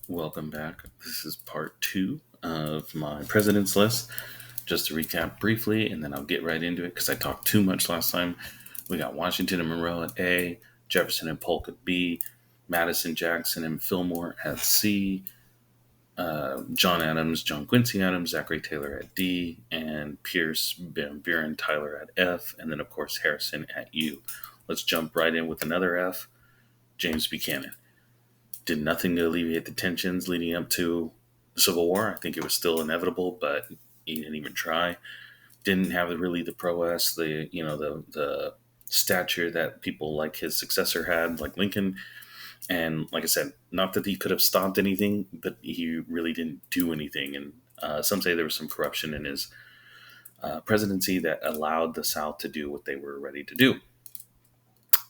Welcome back. This is part two of my president's list. Just to recap briefly, and then I'll get right into it because I talked too much last time. We got Washington and Monroe at A, Jefferson and Polk at B, Madison, Jackson, and Fillmore at C, John Adams, John Quincy Adams, Zachary Taylor at D, and Pierce, Van Buren, Tyler at F, and then, of course, Harrison at U. Let's jump right in with another F, James Buchanan. Did nothing to alleviate the tensions leading up to the Civil War. I think it was still inevitable, but he didn't even try. Didn't have really the prowess, the stature that people like his successor had, like Lincoln. And like I said, not that he could have stopped anything, but he really didn't do anything. And some say there was some corruption in his presidency that allowed the South to do what they were ready to do.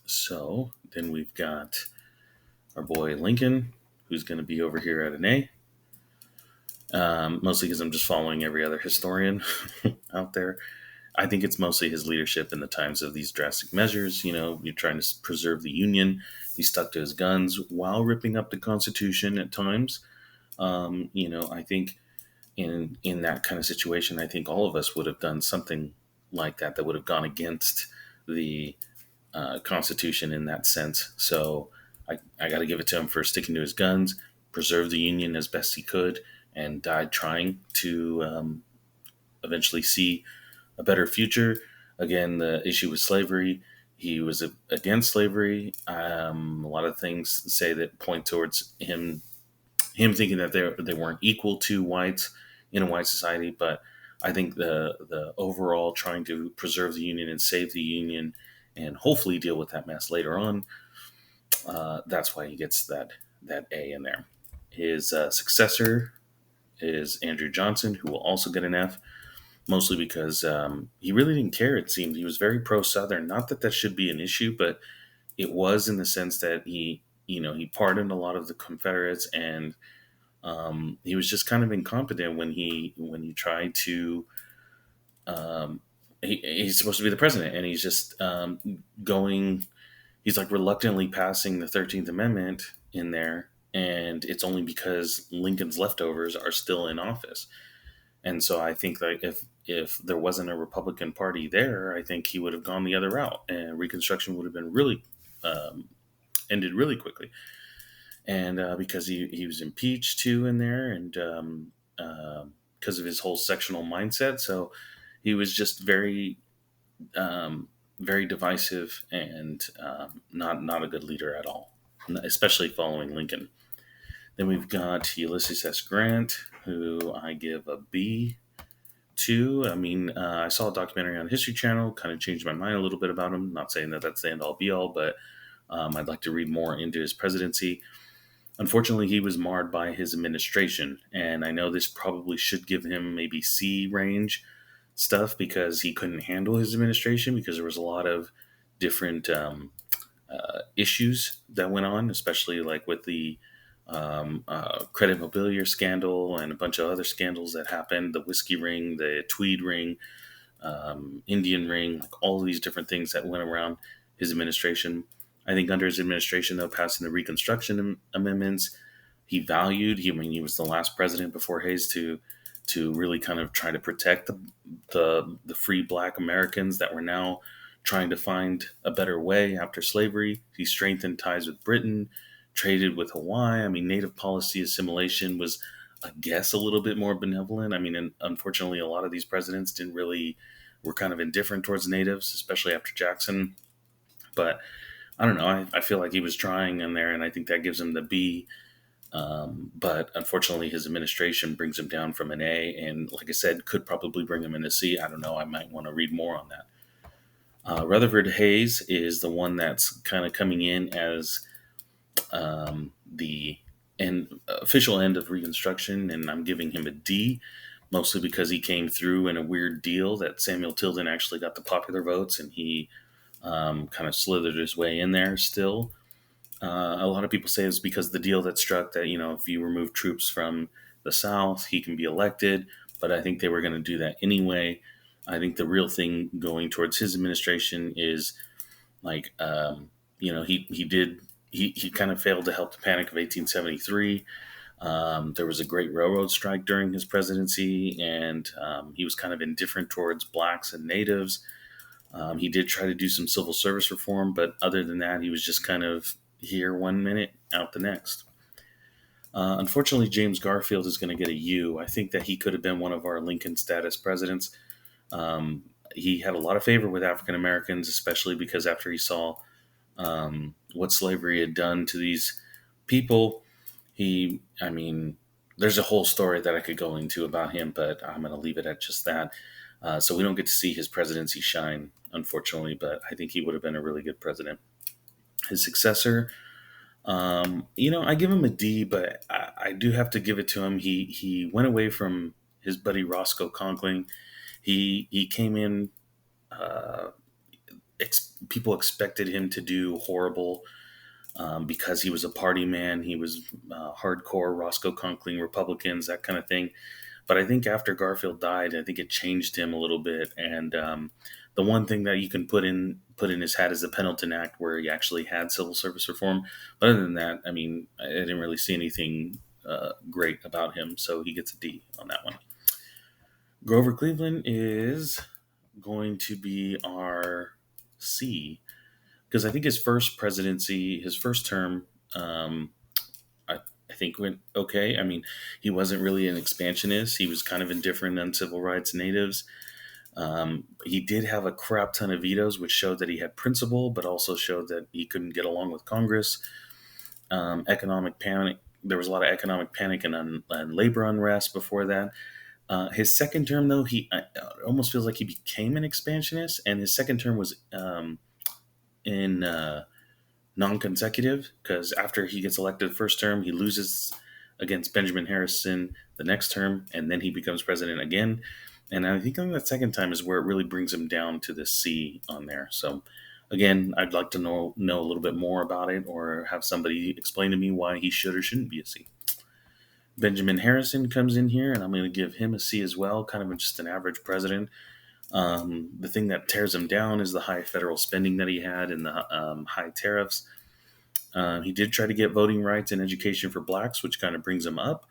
So then we've got our boy Lincoln, who's going to be over here at an A. Mostly because I'm just following every other historian out there. I think it's mostly his leadership in the times of these drastic measures. You know, you're trying to preserve the Union. He stuck to his guns while ripping up the Constitution at times. I think in that kind of situation, I think all of us would have done something like that would have gone against the Constitution in that sense. So I got to give it to him for sticking to his guns, preserve the Union as best he could, and died trying to eventually see a better future. Again, the issue with slavery, he was against slavery. A lot of things say that point towards him thinking that they weren't equal to whites in a white society. But I think the overall trying to preserve the Union and save the Union and hopefully deal with that mess later on, that's why he gets that A in there. His successor is Andrew Johnson, who will also get an F, mostly because he really didn't care, it seemed. He was very pro Southern. Not that that should be an issue, but it was in the sense that he pardoned a lot of the Confederates, and he was just kind of incompetent when he tried to. He's supposed to be the president, and he's just going. He's like reluctantly passing the 13th Amendment in there, and it's only because Lincoln's leftovers are still in office. And so I think that if there wasn't a Republican Party there, I think he would have gone the other route, and Reconstruction would have been really ended really quickly. And because he was impeached too in there, and because of his whole sectional mindset, so he was just very divisive and not a good leader at all, especially following Lincoln. Then we've got Ulysses S. Grant, who I give a B to. I mean, I saw a documentary on History Channel, kind of changed my mind a little bit about him. Not saying that that's the end all be all, but I'd like to read more into his presidency. Unfortunately, he was marred by his administration, and I know this probably should give him maybe C range stuff because he couldn't handle his administration because there was a lot of different issues that went on, especially like with the credit mobilier scandal and a bunch of other scandals that happened, the whiskey ring, the tweed ring, Indian ring, like all of these different things that went around his administration. I think under his administration, though, passing the Reconstruction amendments, he was the last president before Hayes to really kind of try to protect the free Black Americans that were now trying to find a better way after slavery. He strengthened ties with Britain, traded with Hawaii. I mean, native policy assimilation was, I guess, a little bit more benevolent. I mean, and unfortunately, a lot of these presidents were kind of indifferent towards natives, especially after Jackson. But I don't know. I feel like he was trying in there, and I think that gives him the B. But unfortunately, his administration brings him down from an A, and like I said, could probably bring him in a C. I don't know. I might want to read more on that. Rutherford Hayes is the one that's kind of coming in as the official end of Reconstruction, and I'm giving him a D, mostly because he came through in a weird deal that Samuel Tilden actually got the popular votes, and he kind of slithered his way in there still. A lot of people say it's because the deal that struck that, if you remove troops from the South, he can be elected. But I think they were going to do that anyway. I think the real thing going towards his administration is like, he he kind of failed to help the Panic of 1873. There was a great railroad strike during his presidency, and he was kind of indifferent towards blacks and natives. He did try to do some civil service reform, but other than that, he was just kind of here one minute, out the next. Unfortunately, James Garfield is going to get a U. I think that he could have been one of our Lincoln status presidents. Um, he had a lot of favor with African Americans, especially because after he saw what slavery had done to these people, I mean, there's a whole story that I could go into about him, but I'm going to leave it at just that. So we don't get to see his presidency shine, unfortunately, but I think he would have been a really good president. His successor, I give him a D, but I do have to give it to him. He went away from his buddy Roscoe Conkling. He came in. Uh, People expected him to do horrible because he was a party man. He was hardcore Roscoe Conkling Republicans, that kind of thing. But I think after Garfield died, I think it changed him a little bit. And the one thing that you can put in his hat is the Pendleton Act, where he actually had civil service reform. But other than that, I mean, I didn't really see anything great about him, so he gets a D on that one. Grover Cleveland is going to be our C, because I think his first presidency, his first term, um, I think went okay. I mean, he wasn't really an expansionist. He was kind of indifferent on civil rights, natives. He did have a crap ton of vetoes, which showed that he had principle, but also showed that he couldn't get along with Congress. Economic panic. There was a lot of economic panic and labor unrest before that. His second term, though, he almost feels like he became an expansionist, and his second term was in non-consecutive, because after he gets elected the first term, he loses against Benjamin Harrison the next term, and then he becomes president again. And I think on that second time is where it really brings him down to the C on there. So again, I'd like to know a little bit more about it, or have somebody explain to me why he should or shouldn't be a C. Benjamin Harrison comes in here, and I'm going to give him a C as well, kind of just an average president. The thing that tears him down is the high federal spending that he had, and the high tariffs. He did try to get voting rights and education for blacks, which kind of brings him up.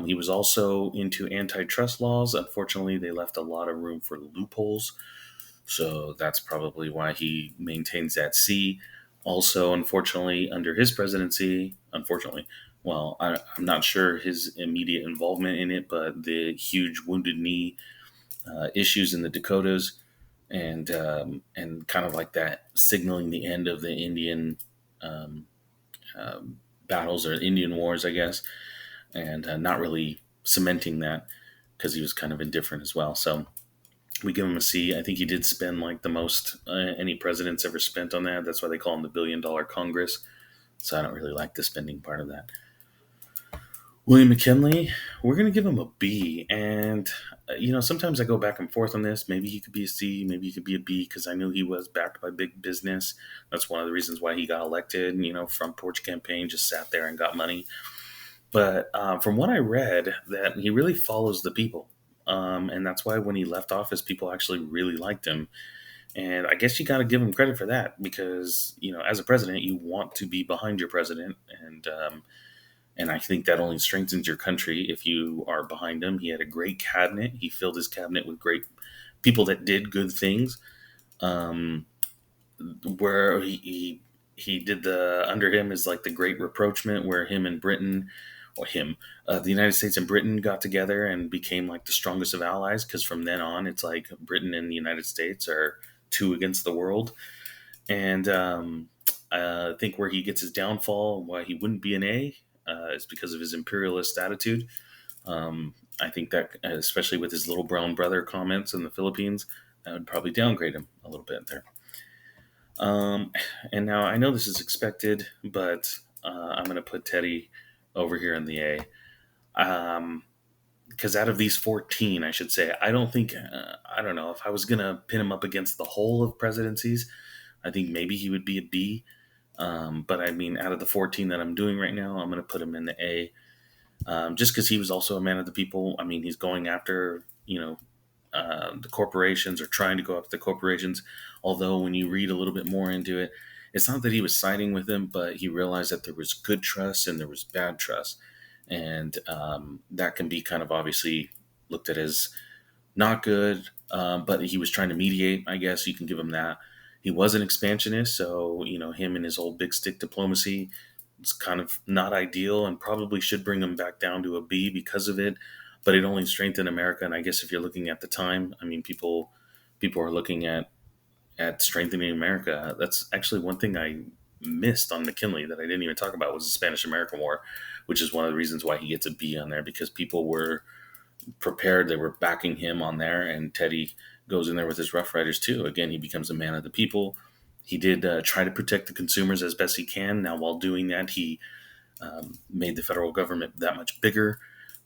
He was also into antitrust laws. Unfortunately, they left a lot of room for loopholes. So that's probably why he maintains that C. Also, unfortunately, under his presidency, well, I'm not sure his immediate involvement in it, but the huge Wounded Knee issues in the Dakotas, and kind of like that signaling the end of the Indian um, battles, or Indian wars, I guess, and not really cementing that, because he was kind of indifferent as well. So we give him a C. I think he did spend like the most any president's ever spent on that. That's why they call him the $1 billion Congress. So I don't really like the spending part of that. William McKinley, we're going to give him a B. And, sometimes I go back and forth on this. Maybe he could be a C, maybe he could be a B, because I knew he was backed by big business. That's one of the reasons why he got elected. Front porch campaign, just sat there and got money. But from what I read, that he really follows the people. And that's why when he left office, people actually really liked him. And I guess you got to give him credit for that, because, as a president, you want to be behind your president. And I think that only strengthens your country if you are behind him. He had a great cabinet. He filled his cabinet with great people that did good things. Um, where he did the under him is like the Great Rapprochement, where him and Britain, or the United States and Britain got together and became like the strongest of allies. Because from then on, it's like Britain and the United States are two against the world. And I think where he gets his downfall, why he wouldn't be an A, is because of his imperialist attitude. I think that, especially with his little brown brother comments in the Philippines, that would probably downgrade him a little bit there. Um, and now I know this is expected, but I'm going to put Teddy over here in the A. Because out of these 14, I should say, I don't think, I don't know, if I was going to pin him up against the whole of presidencies, I think maybe he would be a B. But I mean, out of the 14 that I'm doing right now, I'm going to put him in the A. Just because he was also a man of the people. I mean, he's going after, the corporations, or trying to go after the corporations. Although when you read a little bit more into it, it's not that he was siding with him, but he realized that there was good trust and there was bad trust. And that can be kind of obviously looked at as not good, but he was trying to mediate. I guess you can give him that. He was an expansionist, so him and his old big stick diplomacy is kind of not ideal, and probably should bring him back down to a B because of it. But it only strengthened America, and I guess if you're looking at the time, I mean, people are looking at strengthening America. That's actually one thing I missed on McKinley that I didn't even talk about was the Spanish American War, which is one of the reasons why he gets a B on there, because people were prepared. They were backing him on there, and Teddy goes in there with his Rough Riders too. Again, he becomes a man of the people. He did try to protect the consumers as best he can. Now, while doing that, he made the federal government that much bigger.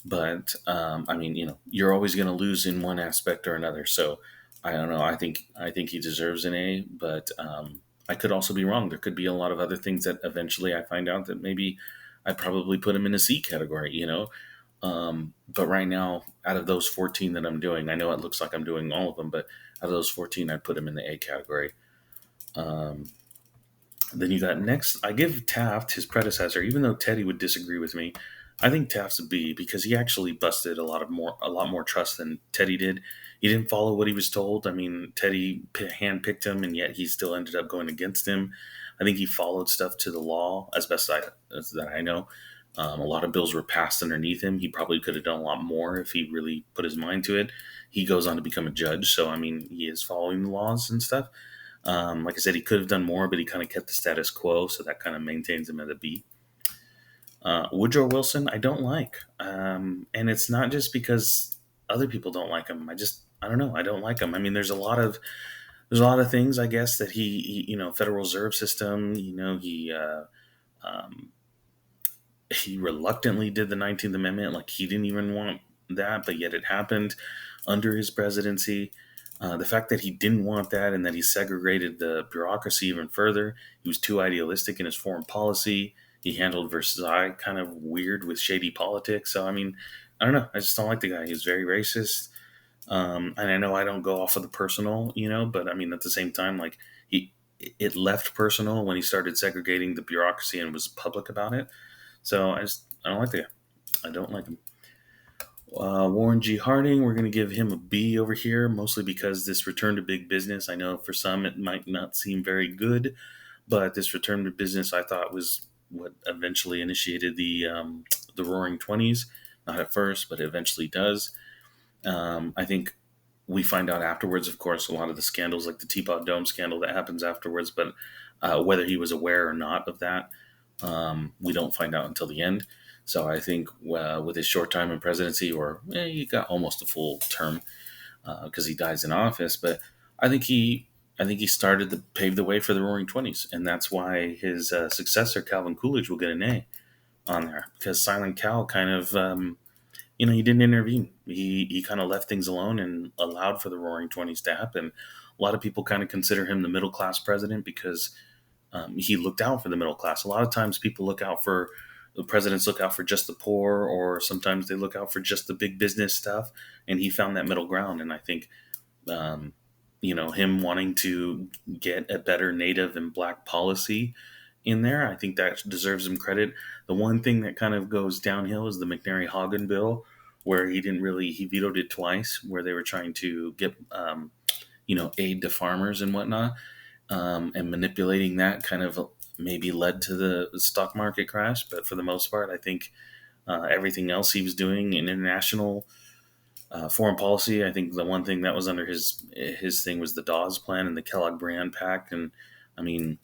But I mean, you're always going to lose in one aspect or another. So I don't know. I think he deserves an A, but I could also be wrong. There could be a lot of other things that eventually I find out that maybe I'd probably put him in a C category. But right now, out of those 14 that I'm doing, I know it looks like I'm doing all of them, but out of those 14, I'd put him in the A category. Um, then you got next, I give Taft, his predecessor, even though Teddy would disagree with me, I think Taft's a B because he actually busted a lot more trust than Teddy did. He didn't follow what he was told. I mean, Teddy handpicked him, and yet he still ended up going against him. I think he followed stuff to the law as best as that I know. A lot of bills were passed underneath him. He probably could have done a lot more if he really put his mind to it. He goes on to become a judge, so I mean, he is following the laws and stuff. Like I said, he could have done more, but he kind of kept the status quo, so that kind of maintains him at a B. Woodrow Wilson, I don't like, and it's not just because other people don't like him. I don't know, I don't like him. I mean, there's a lot of things, I guess, that Federal Reserve System. Um, he reluctantly did the 19th Amendment, like he didn't even want that, but yet it happened under his presidency. The fact that he didn't want that and that he segregated the bureaucracy even further, he was too idealistic in his foreign policy. He handled Versailles kind of weird with shady politics. So, I mean, I don't know. I just don't like the guy. He's very racist. And I know I don't go off of the personal, but I mean, at the same time, like, it left personal when he started segregating the bureaucracy and was public about it. So I don't like the guy. I don't like him. Warren G. Harding, we're going to give him a B over here, mostly because this return to big business. I know for some it might not seem very good, but this return to business I thought was what eventually initiated the Roaring Twenties. Not at first, but it eventually does. I think we find out afterwards, of course, a lot of the scandals, like the Teapot Dome scandal, that happens afterwards. But whether he was aware or not of that, we don't find out until the end. So I think with his short time in presidency, or he got almost a full term because he dies in office, but I think he I think he started to pave the way for the Roaring Twenties, and that's why his successor Calvin Coolidge will get an A on there, because Silent Cal kind of he didn't intervene. He kind of left things alone and allowed for the Roaring Twenties to happen. A lot of people kind of consider him the middle class president because he looked out for the middle class. A lot of times, people look out for the presidents look out for just the poor, or sometimes they look out for just the big business stuff. And he found that middle ground. And I think, um, him wanting to get a better Native and Black policy in there, I think that deserves him credit. The one thing that kind of goes downhill is the McNary-Haugen bill, where he vetoed it twice, where they were trying to get aid to farmers and whatnot, and manipulating that kind of maybe led to the stock market crash. But for the most part, I think everything else he was doing in international foreign policy, I think the one thing that was under his thing was the Dawes Plan and the Kellogg-Briand Pact. And I mean,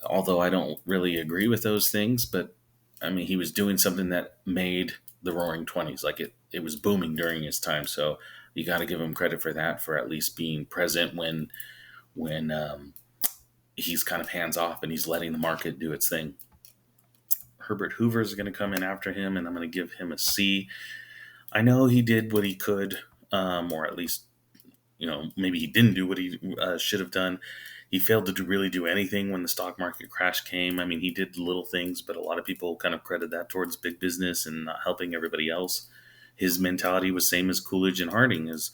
although I don't really agree with those things, but I mean, he was doing something that made the Roaring Twenties, like it was booming during his time. So you got to give him credit for that, for at least being present when he's kind of hands off and he's letting the market do its thing. Herbert Hoover is going to come in after him, and I'm going to give him a C. I know he did what he could, or at least, maybe he didn't do what he should have done. He failed to really do anything when the stock market crash came. I mean, he did little things, but a lot of people kind of credit that towards big business and not helping everybody else. His mentality was same as Coolidge and Harding, is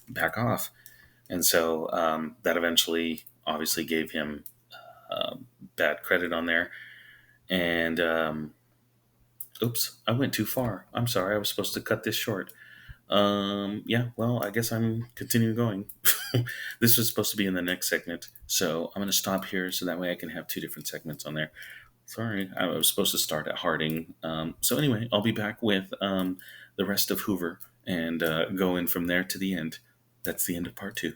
back off. And so that eventually obviously gave him bad credit on there. And oops, I went too far. I'm sorry. I was supposed to cut this short. Yeah, well, I guess I'm continuing going. This was supposed to be in the next segment, so I'm going to stop here so that way I can have two different segments on there. Sorry, I was supposed to start at Harding. So anyway, I'll be back with the rest of Hoover and go in from there to the end. That's the end of part two.